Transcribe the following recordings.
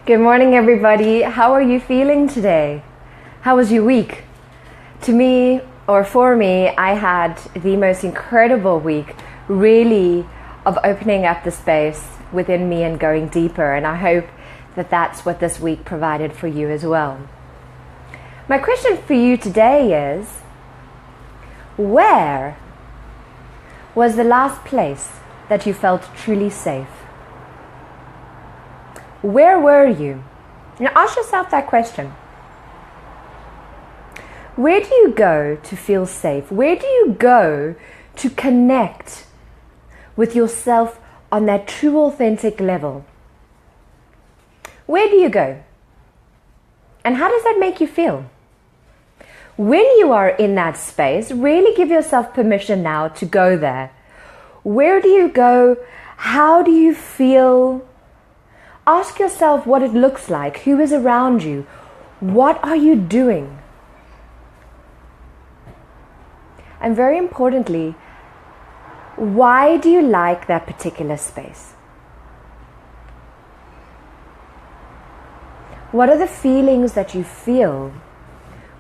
Good morning, everybody. How are you feeling today? How was your week? To me, or for me, I had the most incredible week, really, of opening up the space within me and going deeper. And I hope that that's what this week provided for you as well. My question for you today is, where was the last place that you felt truly safe? Where were you? Now ask yourself that question. Where do you go to feel safe? Where do you go to connect with yourself on that true, authentic level? Where do you go? And how does that make you feel? When you are in that space, really give yourself permission now to go there. Where do you go? How do you feel? Ask yourself what it looks like. Who is around you? What are you doing? And very importantly, why do you like that particular space? What are the feelings that you feel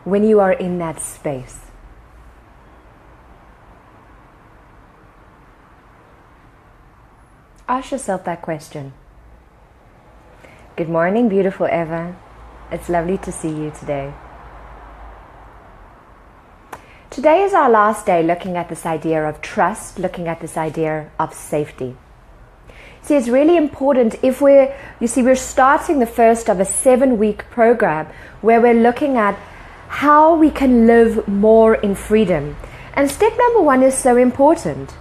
when you are in that space? Ask yourself that question. Good morning, beautiful Eva. It's lovely to see you today. Today is our last day looking at this idea of trust, looking at this idea of safety. See, it's really important we're starting the first of a 7-week program where we're looking at how we can live more in freedom. And step number 1 is so important.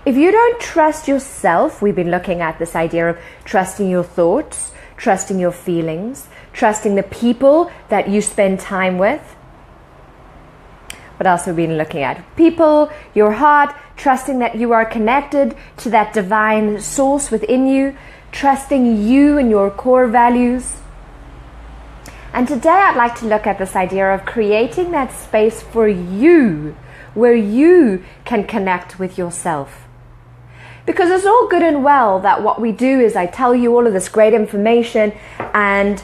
If you don't trust yourself, we've been looking at this idea of trusting your thoughts, trusting your feelings, trusting the people that you spend time with. What else have we been looking at? People, your heart, trusting that you are connected to that divine source within you, trusting you and your core values. And today I'd like to look at this idea of creating that space for you, where you can connect with yourself. Because it's all good and well that what we do is I tell you all of this great information and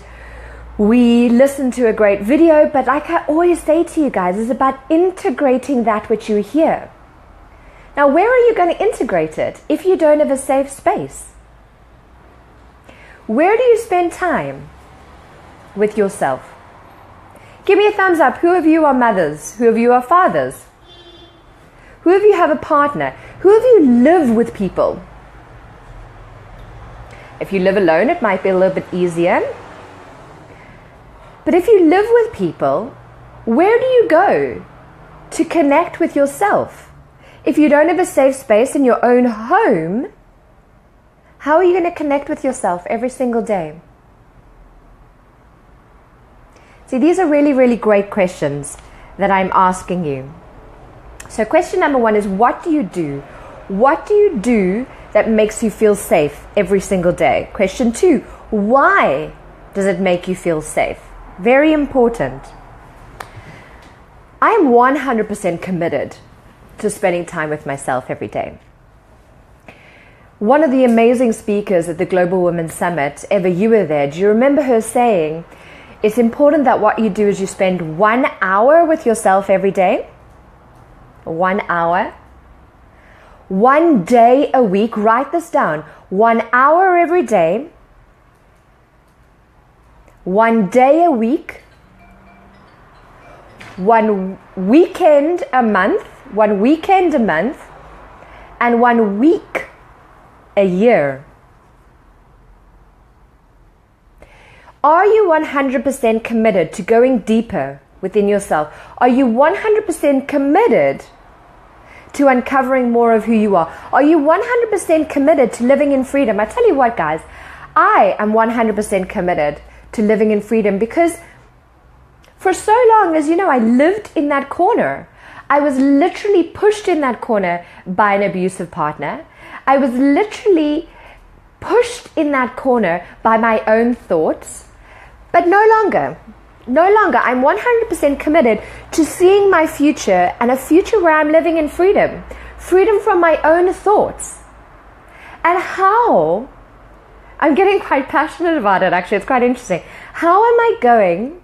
we listen to a great video, but like I always say to you guys, it's about integrating that which you hear. Now, where are you going to integrate it if you don't have a safe space? Where do you spend time with yourself? Give me a thumbs up. Who of you are mothers? Who of you are fathers? Who of you have a partner? Who of you live with people? If you live alone, it might be a little bit easier. But if you live with people, where do you go to connect with yourself? If you don't have a safe space in your own home, how are you going to connect with yourself every single day? See, these are really, really great questions that I'm asking you. So question number 1 is, what do you do? What do you do that makes you feel safe every single day? Question 2, why does it make you feel safe? Very important. I am 100% committed to spending time with myself every day. One of the amazing speakers at the Global Women's Summit, Eva, you were there. Do you remember her saying, it's important that what you do is you spend 1 hour with yourself every day? 1 hour. 1 day a week. Write this down. 1 hour every day. 1 day a week. 1 weekend a month. 1 weekend a month. And 1 week a year. Are you 100% committed to going deeper within yourself? Are you 100% committed to uncovering more of who you are? Are you 100% committed to living in freedom? I tell you what, guys, I am 100% committed to living in freedom because for so long, as you know, I lived in that corner. I was literally pushed in that corner by an abusive partner. I was literally pushed in that corner by my own thoughts, but no longer. I'm 100% committed to seeing my future and a future where I'm living in freedom. Freedom from my own thoughts. And how I'm getting quite passionate about it, actually. It's quite interesting. How am I going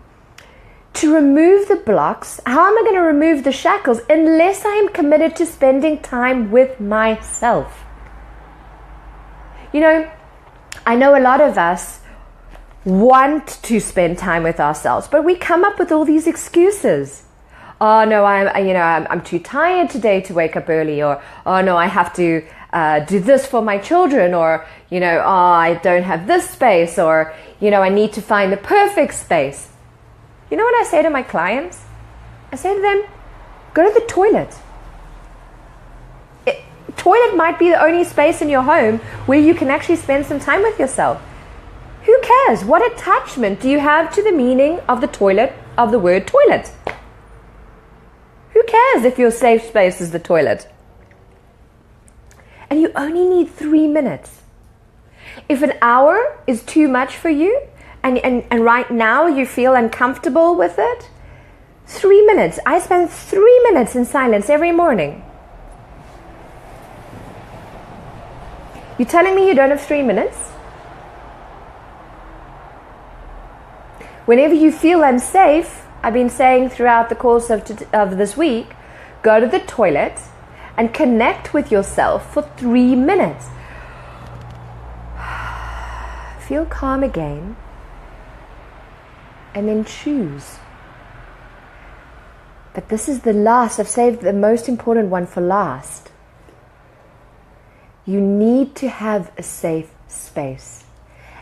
to remove the blocks? How am I going to remove the shackles unless I am committed to spending time with myself? You know, I know a lot of us want to spend time with ourselves, but we come up with all these excuses. Oh no, I'm too tired today to wake up early, or oh no, I have to do this for my children, or oh, I don't have this space, or I need to find the perfect space. You know what I say to my clients? I say to them, go to the toilet. Toilet might be the only space in your home where you can actually spend some time with yourself. Who cares? What attachment do you have to the meaning of the toilet, of the word toilet? Who cares if your safe space is the toilet? And you only need 3 minutes. If an hour is too much for you, and right now you feel uncomfortable with it, 3 minutes. I spend 3 minutes in silence every morning. You telling me you don't have 3 minutes? Whenever you feel unsafe, I've been saying throughout the course of this week, go to the toilet and connect with yourself for 3 minutes. Feel calm again, and then choose. But this is the last. I've saved the most important one for last. You need to have a safe space,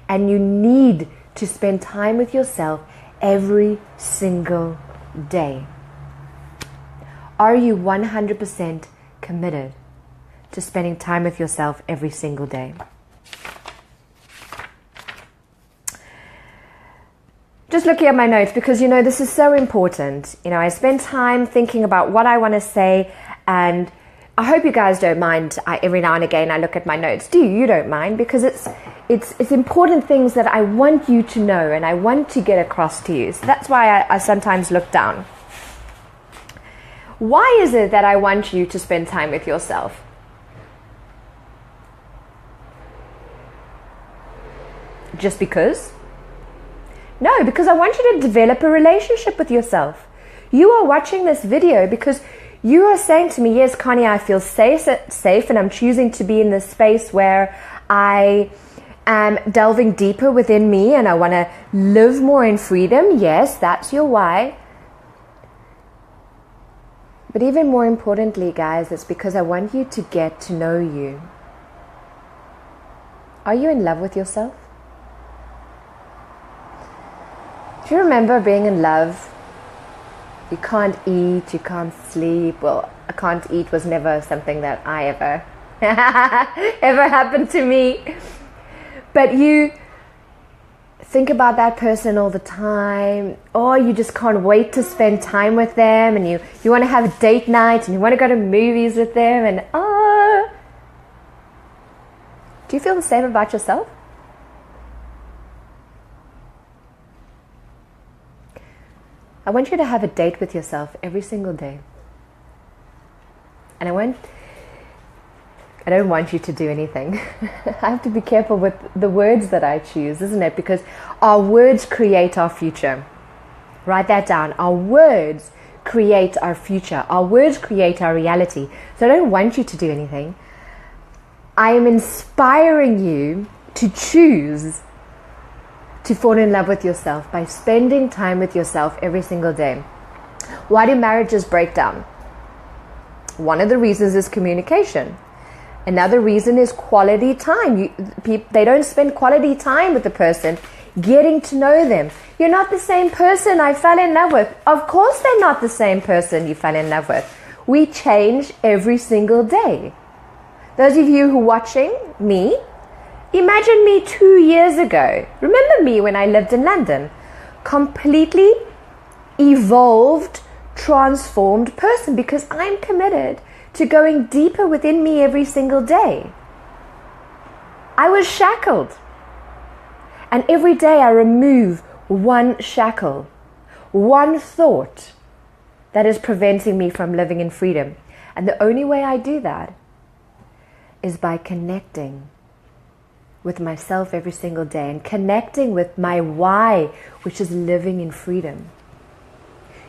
and you need to spend time with yourself every single day. Are you 100% committed to spending time with yourself every single day? Just looking at my notes, because this is so important. I spend time thinking about what I want to say, and I hope you guys don't mind. Every now and again I look at my notes. You don't mind, because it's important things that I want you to know and I want to get across to you. So that's why I sometimes look down. Why is it that I want you to spend time with yourself? Just because? No, because I want you to develop a relationship with yourself. You are watching this video because you are saying to me, yes, Connie, I feel safe, and I'm choosing to be in this space where I am delving deeper within me and I want to live more in freedom. Yes, that's your why. But even more importantly, guys, it's because I want you to get to know you. Are you in love with yourself? Do you remember being in love? You can't eat, you can't sleep. Well, I can't eat was never something that I ever happened to me. But you think about that person all the time, or you just can't wait to spend time with them, and you want to have a date night, and you want to go to movies with them, and do you feel the same about yourself? I want you to have a date with yourself every single day. And I don't want you to do anything. I have to be careful with the words that I choose, isn't it? Because our words create our future. Write that down. Our words create our future. Our words create our reality. So I don't want you to do anything. I am inspiring you to choose to fall in love with yourself by spending time with yourself every single day. Why do marriages break down? One of the reasons is communication. Another reason is quality time. They don't spend quality time with the person, getting to know them. You're not the same person I fell in love with. Of course they're not the same person you fell in love with. We change every single day. Those of you who are watching me, imagine me 2 years ago. Remember me when I lived in London. Completely evolved, transformed person, because I'm committed to going deeper within me every single day. I was shackled. And every day I remove one shackle, one thought that is preventing me from living in freedom. And the only way I do that is by connecting with myself every single day and connecting with my why, which is living in freedom.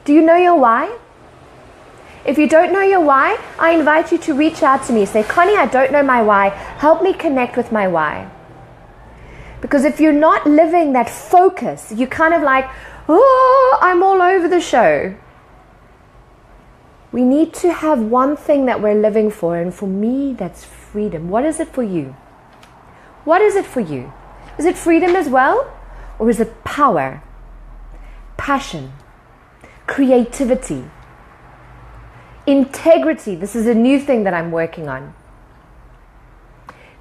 Do you know your why? If you don't know your why, I invite you to reach out to me. Say, Connie, I don't know my why. Help me connect with my why. Because if you're not living that focus, you're kind of like, oh, I'm all over the show. We need to have one thing that we're living for, and for me, that's freedom. What is it for you? What is it for you? Is it freedom as well? Or is it power, passion, creativity, integrity? This is a new thing that I'm working on.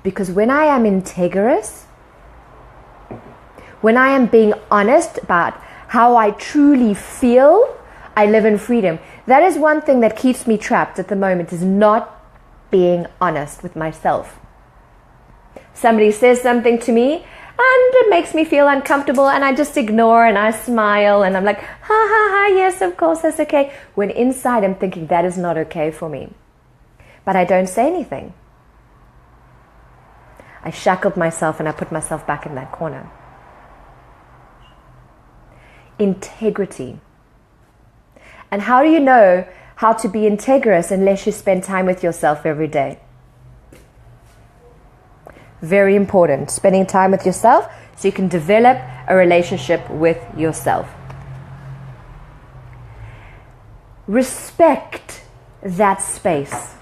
Because when I am integrous, when I am being honest about how I truly feel, I live in freedom. That is one thing that keeps me trapped at the moment, is not being honest with myself. Somebody says something to me and it makes me feel uncomfortable, and I just ignore and I smile and I'm like, ha ha ha, yes, of course, that's okay. When inside I'm thinking that is not okay for me. But I don't say anything. I shackled myself and I put myself back in that corner. Integrity. And how do you know how to be integrous unless you spend time with yourself every day? Very important. Spending time with yourself so you can develop a relationship with yourself. Respect that space.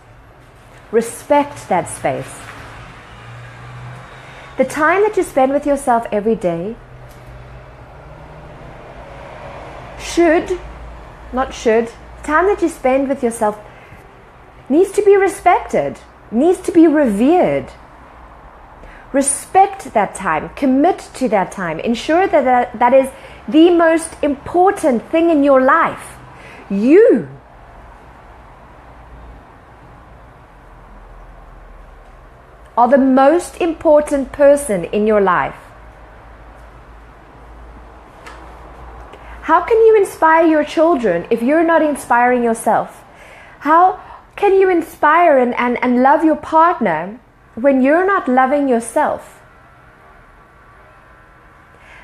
Respect that space. The time that you spend with yourself every day time that you spend with yourself needs to be respected, needs to be revered. Respect that time, commit to that time, ensure that is the most important thing in your life. You are the most important person in your life. How can you inspire your children if you're not inspiring yourself? How can you inspire and love your partner when you're not loving yourself?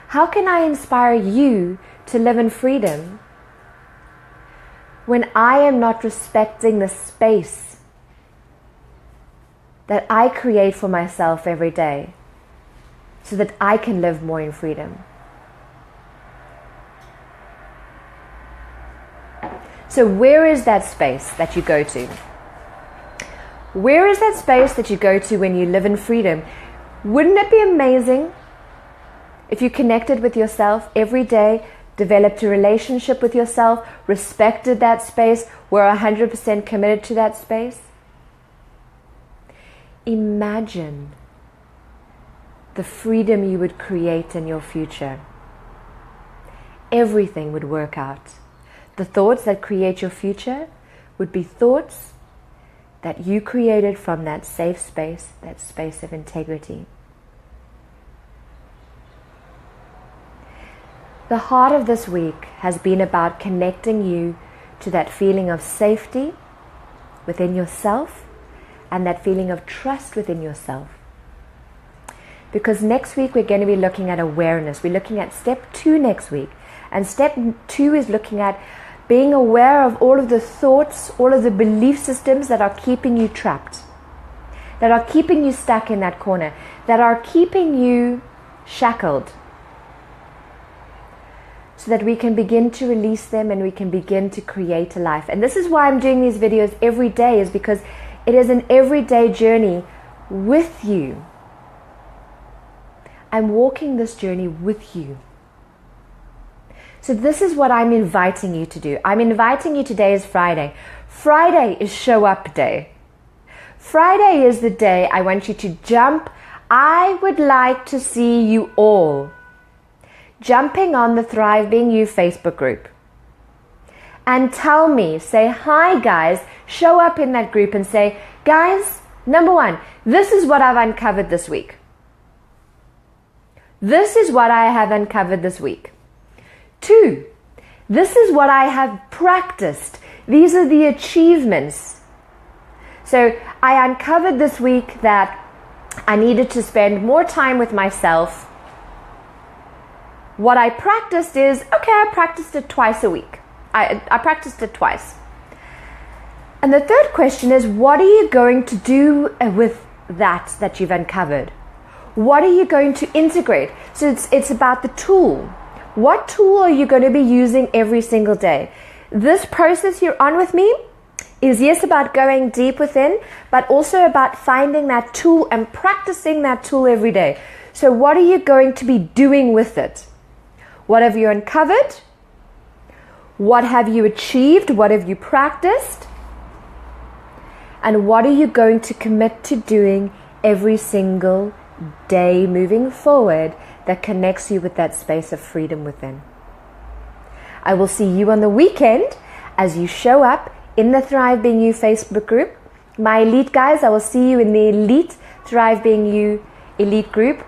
How can I inspire you to live in freedom when I am not respecting the space that I create for myself every day so that I can live more in freedom? So where is that space that you go to? Where is that space that you go to when you live in freedom? Wouldn't it be amazing if you connected with yourself every day, developed a relationship with yourself, respected that space, were 100% committed to that space? Imagine the freedom you would create in your future. Everything would work out. The thoughts that create your future would be thoughts that you created from that safe space, that space of integrity. The heart of this week has been about connecting you to that feeling of safety within yourself and that feeling of trust within yourself. Because next week we're going to be looking at awareness. We're looking at step 2 next week. And step 2 is looking at being aware of all of the thoughts, all of the belief systems that are keeping you trapped, that are keeping you stuck in that corner, that are keeping you shackled, so that we can begin to release them and we can begin to create a life. And this is why I'm doing these videos every day, is because it is an everyday journey with you. I'm walking this journey with you. So this is what I'm inviting you to do. I'm inviting you, today is Friday. Friday is show up day. Friday is the day I want you to jump. I would like to see you all jumping on the Thrive Being You Facebook group. And tell me, say, hi guys, show up in that group and say, guys, number 1, this is what I've uncovered this week. This is what I have uncovered this week. 2, this is what I have practiced. These are the achievements. So I uncovered this week that I needed to spend more time with myself. What I practiced is, okay, I practiced it twice a week. I practiced it twice. And the third question is, what are you going to do with that you've uncovered? What are you going to integrate? So it's about the tool. What tool are you going to be using every single day? This process you're on with me is, yes, about going deep within, but also about finding that tool and practicing that tool every day. So what are you going to be doing with it? What have you uncovered? What have you achieved? What have you practiced? And what are you going to commit to doing every single day moving forward that connects you with that space of freedom within? I will see you on the weekend as you show up in the Thrive Being You Facebook group. My elite guys, I will see you in the elite Thrive Being You elite group.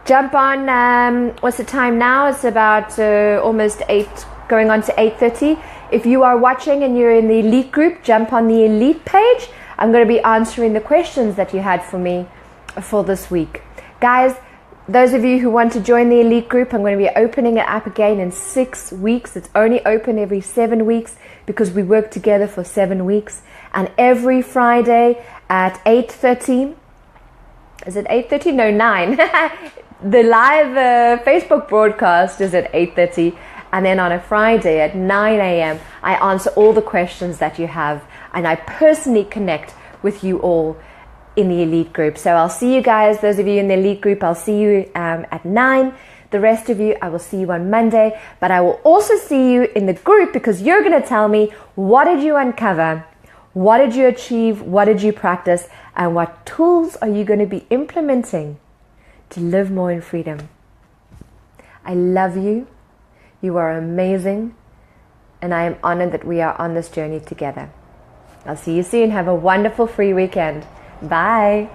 Jump on, what's the time now? It's about almost 8, going on to 8:30. If you are watching and you're in the elite group, jump on the elite page. I'm going to be answering the questions that you had for me for this week. Guys, those of you who want to join the elite group, I'm going to be opening it up again in 6 weeks. It's only open every 7 weeks because we work together for 7 weeks. And every Friday at 8:30, is it 8:30? No, 9. The live Facebook broadcast is at 8:30. And then on a Friday at 9 a.m., I answer all the questions that you have. And I personally connect with you all in the elite group. So I'll see you guys, those of you in the elite group, I'll see you at 9. The rest of you, I will see you on Monday. But I will also see you in the group because you're going to tell me, what did you uncover? What did you achieve? What did you practice? And what tools are you going to be implementing to live more in freedom? I love you. You are amazing. And I am honored that we are on this journey together. I'll see you soon. Have a wonderful free weekend. Bye.